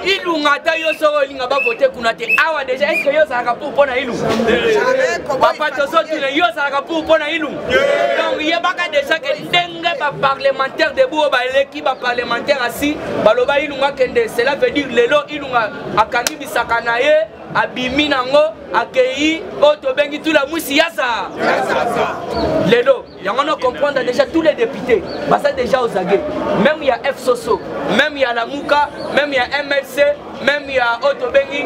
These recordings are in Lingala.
ilungata yo soro linga ba voter kuna te awa déjà est-ce que yo ça rapport pour na ilung papa tozo tu yo ça rapport pour na ilung donc il y a pas déjà que ndenge ba parlementaire de bo ba leki ba parlementaire assis baloba ilunga kende cela veut dire lelo ilunga akangi bisaka na ye abimi nango akei oto bengi tout la musi yasa lelo yango no comprendre déjà tous les députés bah ça déjà aux aguets même il y a F Soso même il y a la Mouka même il y a MLC même il y a oto bengi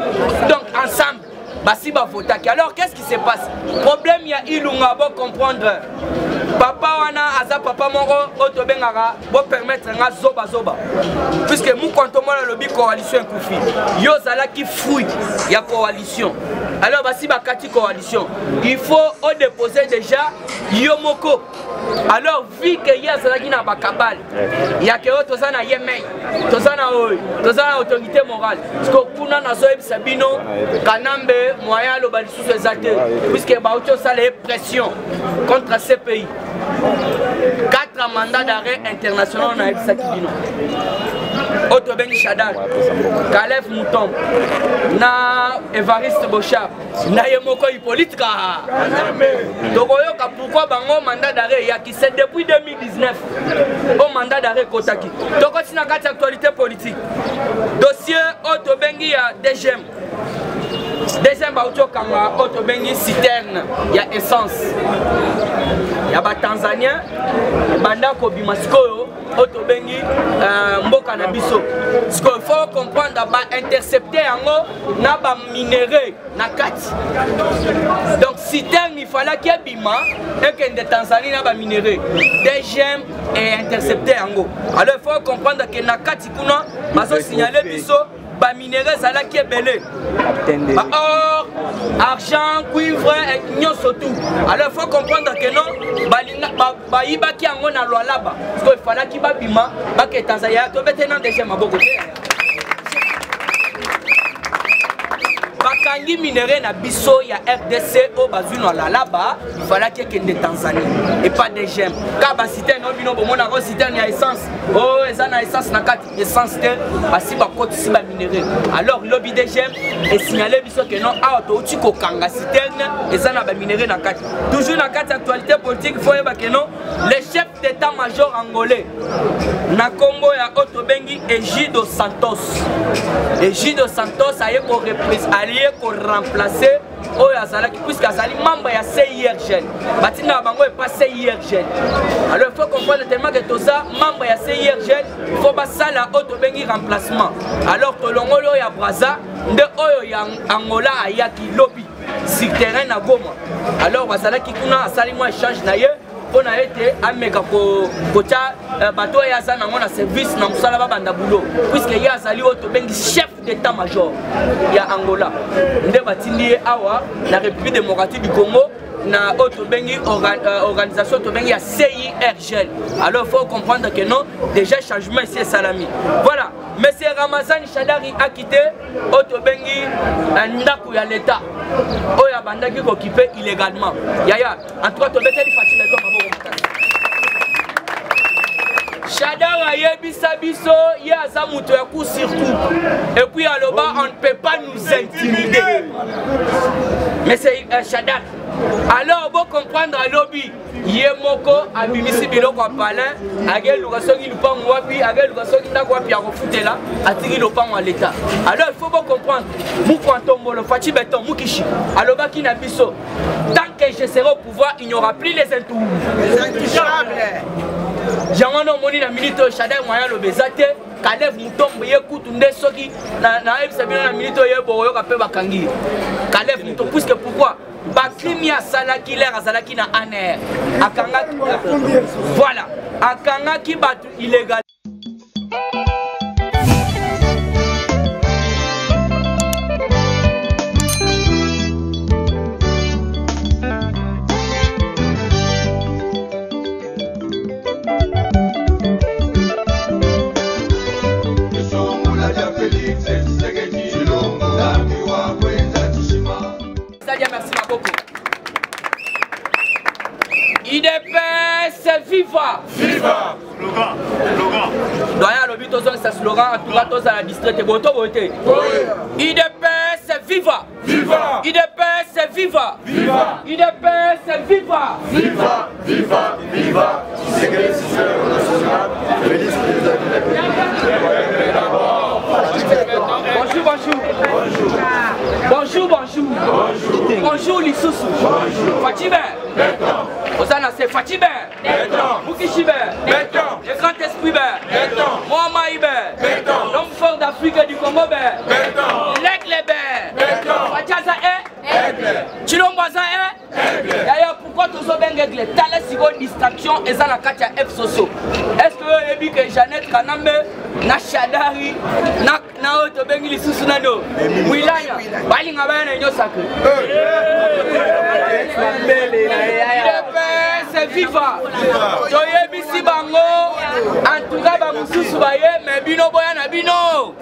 donc ensemble bah si bah votaki alors qu'est-ce qui se passe problème il y a ilunga bon comprendre papa wana aza papa moko oto bengaka bo permettre nga zoba puisque mu quand moi le lobby coalition kufi yo zala ki fruit ya coalition alors basi bakati coalition il faut au déposer déjà yo moko alors vu que ya zala ki na bakabal ya ke oto sana yemei to sana autorité morale parce que kuna na zo ebisabino kanambe moyen lo balisusu ezate puisque ba oto ça les pression contre ces pays 4 mandats d'arrêt internationaux na Ebisakibino. Oto Bengi Shadar, Kalef Mouton, na Evariste Bochard, na Yemoko Hippolyte Ka. Tokoyoka pourquoi bango mandat d'arrêt yaki c'est depuis 2019 au mandat d'arrêt Kotaki. Toko tina kati actualité politique. Dossier Oto Bengi ya DGM. Deuxième bauto kanga oto bengi citerne ya essence ya ba Tanzanien banda ko bimasiko oto bengi mboka na biso parce qu'il faut comprendre ba intercepter yango na ba minéraux na kati donc citerne il fallait qu'il bima et que de Tanzanie na ba minéraux deuxième et intercepter yango alors il faut comprendre que na kati kuna bazo signaler biso ba minéraux zala qui est belé or argent cuivre et nyonso tout alors il faut comprendre que non ba yiba ki yango na loi là-bas parce qu'il fallait qu'il ba bima ba ke Tanzania to betena déjà maboko bakangi minéraux na biso ya RDC au bazuno là-bas il fallait qu'il y ait de Tanzanie et pas des gemmes car ba citer no bino bomona ko citer ni essence oh eza na essence na kati essence te basi ba côte si ba minéraux alors lobby des gemmes et signaler biso que non a to uti ko kanga citerne eza na ba minéraux na kati toujours na kati actualité politique faut yeba que non le chef d'état-major angolais na Congo ya Oto Bengi Egidio Santos aye ko allié ko remplacer oyo azalaki puisque azali membre ya CIRGL batina bango et pas CIRGL alors il faut comprendre tellement que toza membre ya CIRGL il faut basala Oto Bengi remplacement alors tolongolo ya Braza nde oyo ya Angola ayaki lobby sur terrain na Goma alors bazalaki kuna asali mo échange na ye on a été ameka kocha bato ya za nango na service na musala ba banda bulo puisque ya azali Oto Bengi chef d'état-major ya Angola nde batindi awa na République démocratique du Congo na Oto Bengi organisation Oto Bengi ya CIRGL alors il faut comprendre que non déjà changement ici est salami voilà monsieur Ramazani Shadari a quitté Oto Bengi ndaku ya l'état oya bandaki ko occupé illégalement yaya en tout cas to beteli Fatima to maboko Shadara yebisa biso ya za muto ya coup sur coup et puis aloba on ne peut pas nous intimider mais c'est Shadar alors vous comprendre à lobby yemoko abimisi biloko apala agel lukasoki lupango wapi agel lukasoki ndako wapi ya kofutela atiki lupango à l'état alors il faut vous comprendre muko antombolo fachi beton mukishi alobaki na biso tant que je serai au pouvoir il n'y aura plus les intouchables jangono moni na minute Shadar moya lobezate Kalef Mutombo ye kutu nde soki na ebisabina na minute yebo yoka pe bakangi Kalef Mutombo puisque pourquoi Bakrimi a salaki l'air a salaki na aner akanga voilà akanga ki batu illégal IDPS viva! Viva! Slogan! restaurant, en tout cas, tous à la district. IDPS, viva! Viva! IDPS, viva! Viva! IDPS, viva! Viva! Viva! Viva! Bonjour, bonjour. Bonjour, bonjour. Bonjour, Lissousou. Fatibé. Osana, c'est Fatibé. Mukishibe. Le grand esprit. Mohamed Ibe. L'homme fort d'Afrique et du Congo. L'aigle. Fatiaza est. Chilombaza est. D'ailleurs, pourquoi tous les aigle? T'as les distraction et ça la carte F Soso. Est-ce que vous avez vu que Jeannette Kanambe, Nashadari, na Otobengi Lissousou Nano, Wilaya, Balinga Bana Nyo Sacré. C'est viva. Toye bisi bango. En tout cas, Bamususu baye, mais bino boya na bino.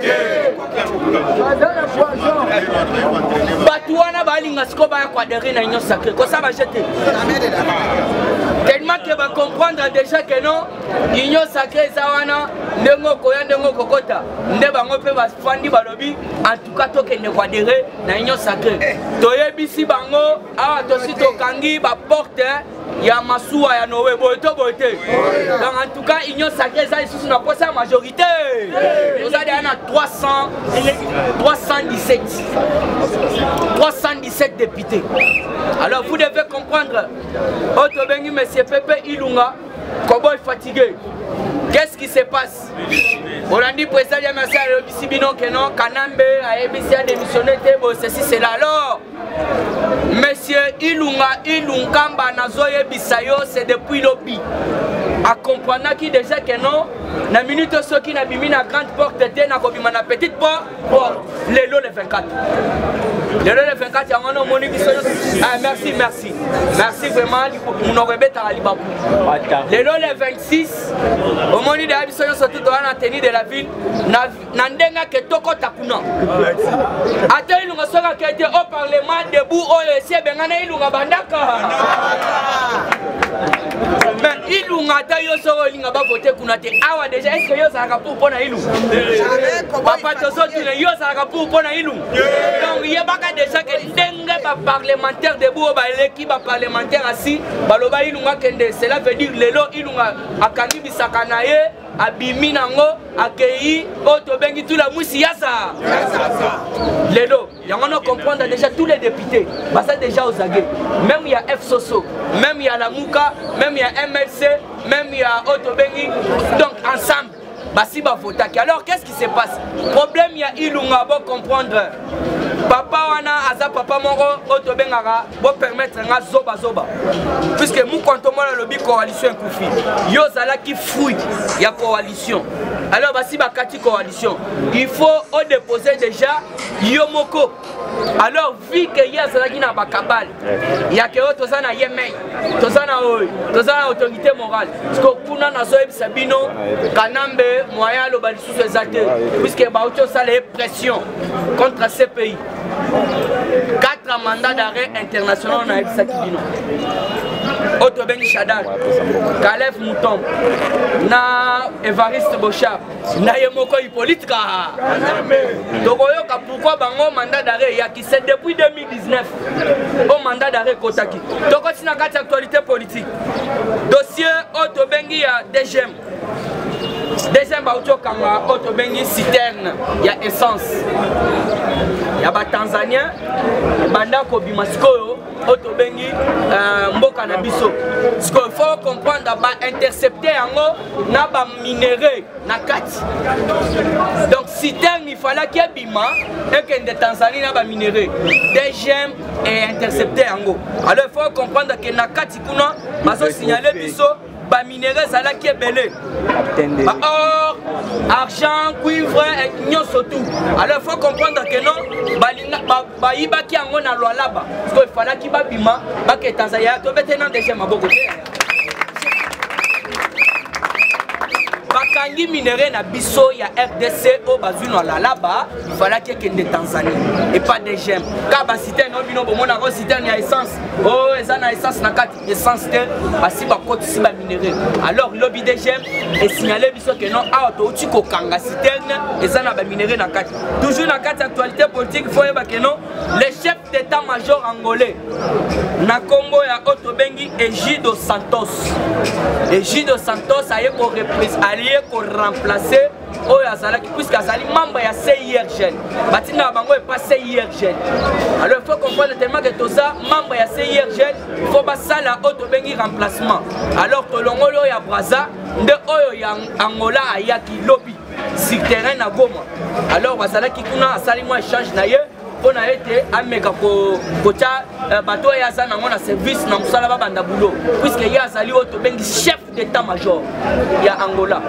Batuana balinga sko baya kwadere na Nyo Sacré. Ko ça va jeter. Tellement que va comprendre déjà que non, Union Sacrée Zawana, Nengo Koya, Nengo Kokota, Nebango peut va fandi balobi, en tout cas, toke ne kwadere na Union Sacrée. Toye bisi bango, ah, tosi tokangi, ba porte, ya Masua, ya Noé, boito. Donc en tout cas, Union Sacrée, ça ici, n'a pas sa majorité. Nous avons 317 députés. Alors vous devez comprendre, Otobengi, monsieur Pepe Ilunga, comment il est fatigué. Qu'est-ce qui se passe? On a dit président de la Bissibino que non, Kanambe a démissionné, ceci, c'est là. Alors, monsieur Ilungamba Nazoye Bisayo, c'est depuis l'Obi. À comprendre qui déjà que non, la minute ceux qui n'a pas mis la grande porte de na kobima na petite porte pour le 24. Le 24, il y a un homme qui ah, merci vraiment, on aurait bête à Libakou. Le 26, au moment de la mission, surtout dans la tenue de la ville, Nandenga ke toko takuna. Attends, il nous a qui était au Parlement debout, au EC, Bengana, il nous a bandaka. Mais il nous a taillé au sol, il n'a pas voté pour nous. Ah, déjà, est-ce que yo ça a pour na ilu? Papa, tu as yo ça a pour na ilu. Donc, il y a pas déjà que dengue parlementaire debout, l'équipe parlementaire assis, baloba il nous a kende. Cela veut dire lelo il nous a kangi bisakanaye. Abimi nango accueilli Otobengi tout la moussi yasa. Lelo, il y a on comprendre déjà tous les députés. Bah ça déjà aux aguets. Même il y a F Soso, même il y a la Mouka, même il y a MLC, même il y a Otobengi. Donc ensemble, bah si bah votaki. Alors qu'est-ce qui se passe? Problème il y a Ilunga pour comprendre. Papa wana aza papa moko Otobengara pour permettre nga zoba. Puisque nous quand on a le lobby coalition Koufi, yo zala qui fouille ya coalition. Alors basi bakati coalition, il faut déposer déjà Yomoko. Alors vu que ya zala qui na bakabal, ya que toza na yemei, toza na autorité morale. Parce que kuna na zoeb sabino Kanambe moyen lo bali sous exalté puisque ba auto ça les pression contre ces pays. 4 mandats d'arrêt internationaux na Ebisakibino. Otobengi Shadar, Kalef Mouton, na Evariste Bochard, na Yemoko Hippolyte Ka. Donc pourquoi bango mandat d'arrêt il y a qui c'est depuis 2019 au mandat d'arrêt Kotaki. Donc c'est une actualité politique. Dossier Otobengi ya DGM. Deuxième bauto kanga Otobengi citerne, il y a essence. Il y a des Tanzaniens, banda ko bimasko Otobengi mboka na biso. Ce qu'il faut comprendre ba intercepter yango na ba minéraux na kati. Donc citerne il fallait qu'il y ait bima et que de Tanzanie na ba minéraux. Deuxième et intercepter yango. Alors il faut comprendre que na kati kuna baso signaler biso ba minéraux ça là qui est belé. Or, argent, cuivre et nyon surtout. Alors il faut comprendre que non, ba iba qui en a loi là-bas. Parce qu'il fallait qu'il va bima, ba que Tanzania to maintenant déjà ma beaucoup. Bakangi minéraux na biso ya RDC au bazuno là-bas, il fallait qu'il y ait des Tanzanie et pas des gemmes. Car ba cité citerne obino bomona ko citerne ya essence oh eza na essence na kati essence te basi ba kotisi ba minerai alors lobby DGM et signaler biso que non a to uti ko kanga citerne eza na ba minerai na kati toujours na kati actualité politique faut yeba que non le chef d'état-major angolais na Congo ya Otobengi Egidio Santos aye ko remplacer oyo azalaki puisque azali membre ya CIRGL batina bango et pas CIRGL alors il faut comprendre tellement que tout ça membre ya CIRGL il faut basala Otobengi remplacement alors tolongolo ya Braza nde oyo ya Angola ayaki lobby sur terrain na Goma alors bazalaki kuna asali mo échange na ye on a été ameka kocha bato ya za nango na service na musala babanda boulot puisque ya azali Otobengi chef d'état-major ya Angola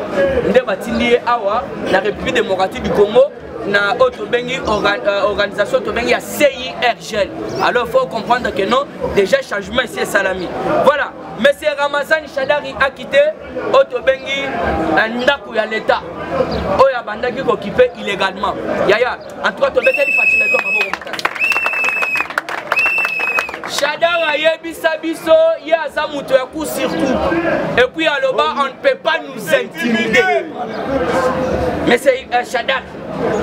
nde batindi awa na République démocratique du Congo na Otobengi organisation Otobengi ya CIRGL alors il faut comprendre que non déjà changement ici est salami voilà monsieur Ramazani Shadari a quitté Otobengi ndaku ya l'état oya bandaki occupé illégalement yaya en tout cas to beteli Fatima to maboko Shadari ayebisa biso ya aza muto ya coup sur coup et puis aloba on ne peut pas nous intimider mais c'est Shadari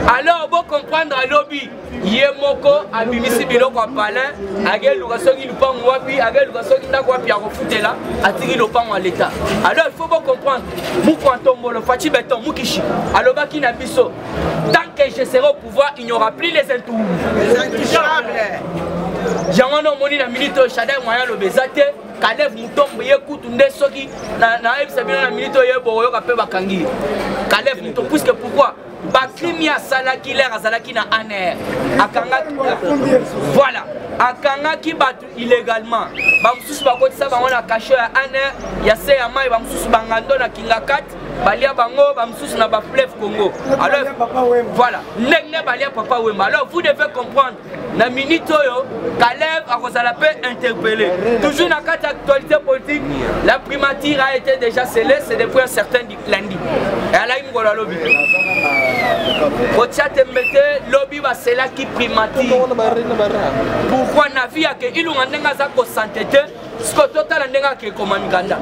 alors vous comprendre à lobby Yemoko abimisi biloko a palin agel lukasoki lupango wapi agel lukasoki ndako wapi ya kofutela atiki lupango à l'état alors il faut vous comprendre muko antombolo fachi beton mukishi alobaki na biso tant que je serai au pouvoir il n'y aura plus les intouchables Jamano moni na minute Shadai moyen lo bezate Kalev Mutombo ye kutu nde soki na ebisa bino na minute ye boyo ka pe bakangi Kalev Mutombo puisque pourquoi Bakrimi ya salaki l'air azalaki na ANR akanga voilà akanga ki batu illégalement bamususu bakotisa bango na cache ya ANR ya se ya mai bamususu bangando na kingakat balia bango bamususu na ba fleuve Congo alors voilà ndenge balia papa wemba alors vous devez comprendre na minute oyo Kalev akozala pe interpellé toujours na carte actualité politique la primature a été déjà scellée c'est depuis un certain lundi et ala imgola lobby Kotia Tembete lobby va cela qui primature pourquoi na via que ilunga ndenga za ko santé ce que total ndenga ke komamikanda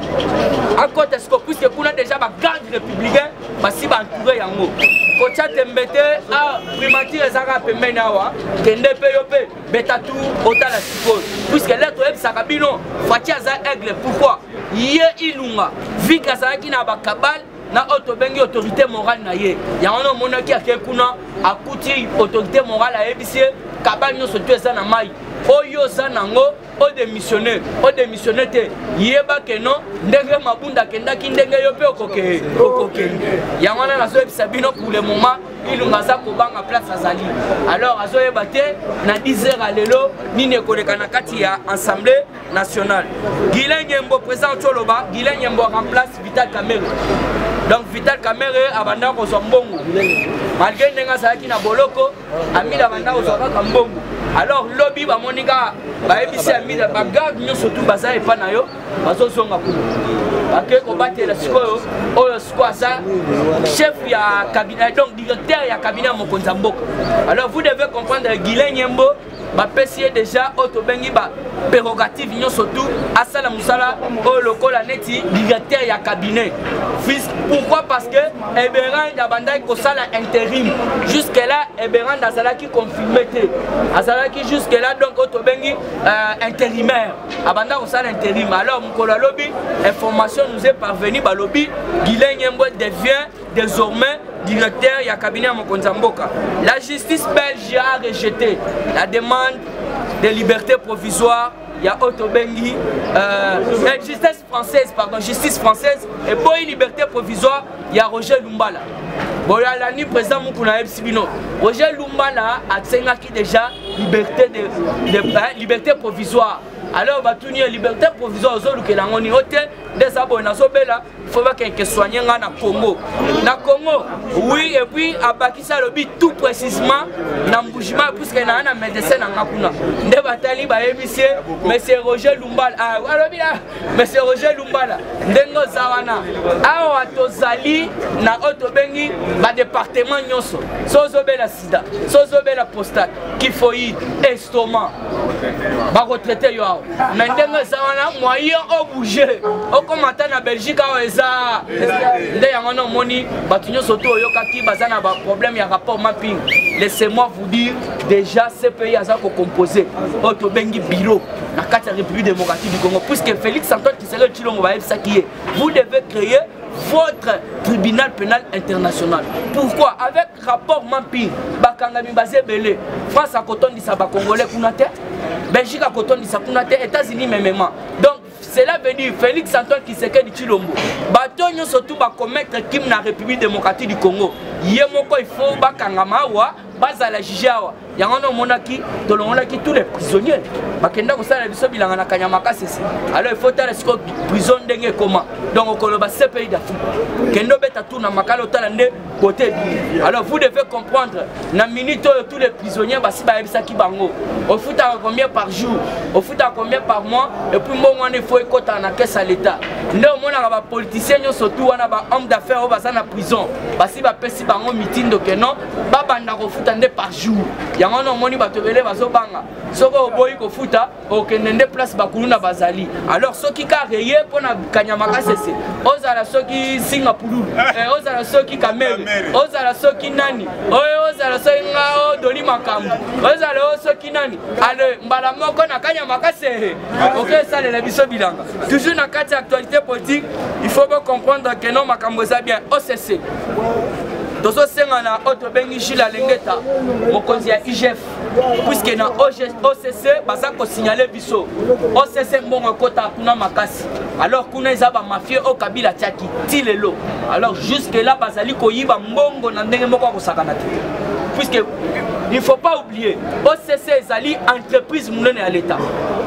à côté ce que puisque kuna déjà ba garde républicain basi ba entouré yango Kotia Tembete a primature ezaka pembeni awa kende pe yope betatu otala siko puisque lettre web sakabino fatia za aigle pourquoi ye ilunga vika za kina ba kabal na Otobengi autorité morale na ye ya ono monaki akekuna akuti autorité morale a ebisie kabal nyo sotu eza na mai oyo za nango o démissionner te yeba ke non ndenge mabunda kendaki ndenge yo pe okoke ya ngwana na so ebisa bino pour le moment ilunga za kobanga place azali alors azo yeba te na 10h à lelo nini ekoleka na kati ya assemblée nationale Guilain Nyembo président Choloba Guilain Nyembo remplace Vital Kamerhe donc Vital Kamerhe abanda ko sombongo malgré ndenga salaki na boloko amila banda ko soka mbongo alors lobby ba monika ba ebisi amila ba garde nyo surtout baza epa na yo bazo zonga kuna ake ko batela sikoyo oyo squaza chef ya cabinet donc directeur ya cabinet mokonza mboka alors vous devez comprendre Guilain Nyembo ba pesier déjà Otobengi ba prérogative nyo surtout asala musala o lokola neti directeur ya cabinet pourquoi parce que Eberand abandai ko sala intérim jusque là Eberand azalaki confirmé te azalaki jusque là donc Otobengi intérimaire abanda ko sala intérim alors mukolo lobby information nous est parvenue ba lobby Guilain Nyembo devient désormais directeur ya cabinet mokonza mboka la justice belge a rejeté la demande de liberté provisoire il y a Otobengi justice française et pour une liberté provisoire il y a Roger Lumbala bon il y a l'année président Mukuna Ebsibino Roger Lumbala a tsengaki déjà liberté provisoire alors va tourner liberté provisoire aux autres que l'angoni hôtel des abonnés nazobela faut pas que soigner na Congo. Na Congo, oui, et puis à Bakissa Lobby tout précisément na Mboujima puisque na un médecin na Ngakuna. Nde batali ba ebisie monsieur Roger Lumbala. Ah, alobi là, monsieur Roger Lumbala. Ndengo zawana. Awa tozali na otobengi ba département nyonso. Sozobela sida, sozobela prostate, kyphoïde, estomac. Ba retraité yo. Mais ndengo zawana moyen au bouger. Au commentaire na Belgique eza nde yango moni batunyo soto oyokaki bazana ba problème ya rapport mapping. Laissez-moi vous dire déjà ce pays a composé auto bengi bureau na carte République démocratique du Congo puisque Félix Antoine Tshisekedi Tshilombo va ça qui est vous devez créer votre tribunal pénal international. Pourquoi? Avec rapport mapping bakangami basé belé France a coton di sa ba congolais kunate Belgique a coton di sa kunate États-Unis même. Donc cela veut dire Félix Antoine Tshisekedi Tshilombo batonyo surtout ba commettre crime na République démocratique du Congo yemoko il faut bakangama wa bazala jijawa yango no monaki tolongonaki tous les prisonniers bakenda ko sala biso bilanga na kanyamaka sisi alors il faut tala siko prison ndenge comment donc okoloba ce pays d'Afrique kendo beta tout na makalo tala nde côté alors vous devez comprendre na minute tous les prisonniers basi ba ebisaki bango au foot à combien par jour au foot à combien par mois et puis mbongo ne faut ekota na caisse à l'état nde omona ba politiciens surtout wana ba homme d'affaires au bazana prison basi ba pesi bango meeting donc non baba ndako nde par jour yango no moni batobele bazobanga soko oboyi ko futa okende place bakuluna bazali alors soki ka reye pona kanyamaka sese ozala soki Singapore ozala soki Kamere ozala soki nani ozala soki ngao doli makambu ozala soki nani ale mbala moko na kanyamaka sese OK ça le biso bilanga toujours na kati actualité politique il faut bien comprendre que non makambo za bien OCC Tozo sengana auto bengi Gilles Lengeta mokonzi ya IGF puisque na OCC baza ko signaler biso OCC mbongo kota kuna makasi alors kuna ezaba mafia au Kabila tiaki tilelo alors jusque là bazali ko yiba mbongo na ndenge moko ko sakana te puisque il faut pas oublier OCC ezali entreprise munene ya l'état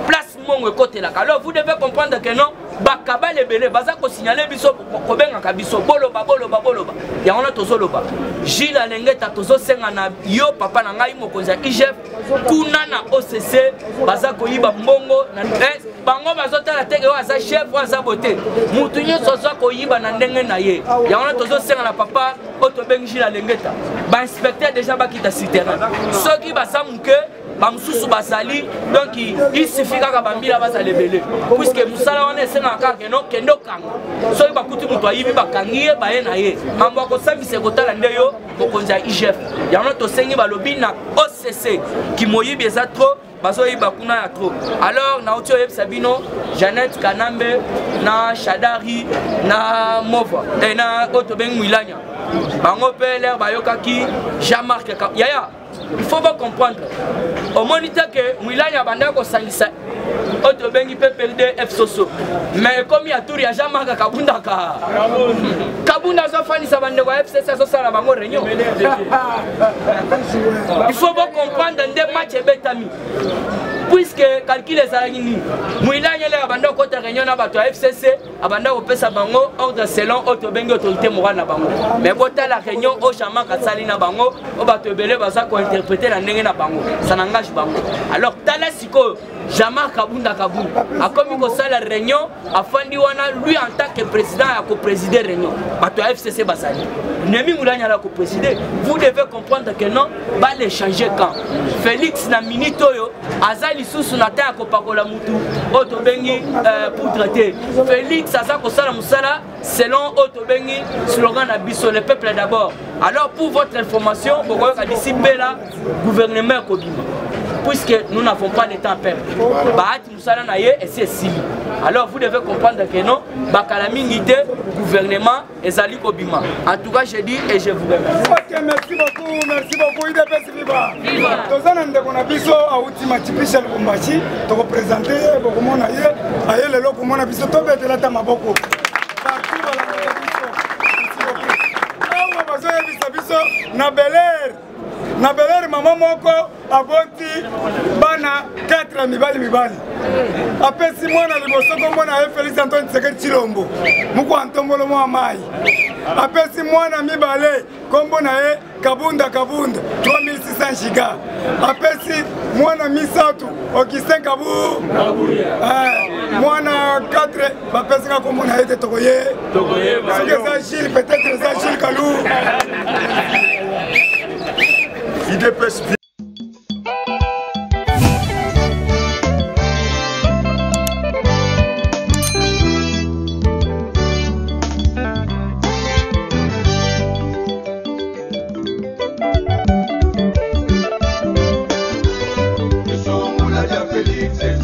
place mbongo côté là alors vous devez comprendre que non bakaba lebele baza ko signaler biso ko benga ka biso boloba ya ona tozoloba Gilles Lengeta tozo senga na yo papa na ngai mokonzi ya IGF kuna na OCC baza ko yiba mbongo na bango bazotala teke wa za chef wa za bote mutu nyonso za ko yiba na ndenge na ye ya ona tozo senga na papa oto bengi Gilles Lengeta ba inspecteur déjà bakita sur terrain soki basa muke bamususu basali donc il suffit kaka bambila bazali belé puisque musala wana esenga kaka no kendo kanga soki bakuti mutu ayibi bakangiye baye na ye mambo akosambisa kotala nde yo mokonzi ya IGF yango tosengi balobi na OCC kimoyibi eza trop bazoyiba kuna ya trop alors na oti oyebisa bino Jeannette Kanambe na Shadari na Mova na oto bengi Mwilanya bango pe l'air bayokaki Jean-Marc Yaya il faut pas comprendre au moniteur que Mwilanya banda ko sangisa auto bengi pe perdre F Soso mais comme ya tour ya Jean-Marc Kabunda Kabunda zo fani sa bande ko FCC so sala bango réunion il faut pas comprendre des matchs betami puisque calcul ezalaki Mwilanya le abanda ko ta réunion na bato FCC abanda ko pesa bango ordre selon auto bengi autorité morale na bango mais bota la réunion au Jean-Marc sali na bango o bato belé baza ko interpréter la ndenge na bango ça n'engage bango alors tala siko Jean-Marc Kabunda a commis la réunion afandi wana lui en tant que président a co-présider réunion bato FCC basali Nemi Mwilanya la co-présider vous devez comprendre que non va les changer quand Félix na minitoyo azali susu na ta ko pakola mutu auto bengi pour traiter Félix aza ko sala musala selon auto bengi slogan na biso le peuple d'abord alors pour votre information boko ka d'ici bela gouvernement kobima puisque nous n'avons pas de temps à perdre. Alors vous devez comprendre que non, Bakalamingité, gouvernement et Zali Kobima. En tout cas, je dis et je vous remercie. Ok, merci beaucoup, IDPS Viva. Viva. Tous en train de biso à ultima typical Kumbachi, de représenter beaucoup mon aïe, aïe le loco mon abiso tobe de la tamaboko. Partout dans la biso. Ah, on va passer biso na Bel Air. na beleri mama moko abonti bana 4 mibali apesi mwana liboso komona ye Félix Antoine Tshisekedi Tshilombo muko antombolo mwa mai apesi mwana mibale kombo na ye Kabunda 3600 giga apesi mwana misatu Augustin mwana 4 bapesi ka kombo na ye te tokoye soki eza Gilles peut-être eza Gilles Kalou IDPS. Félix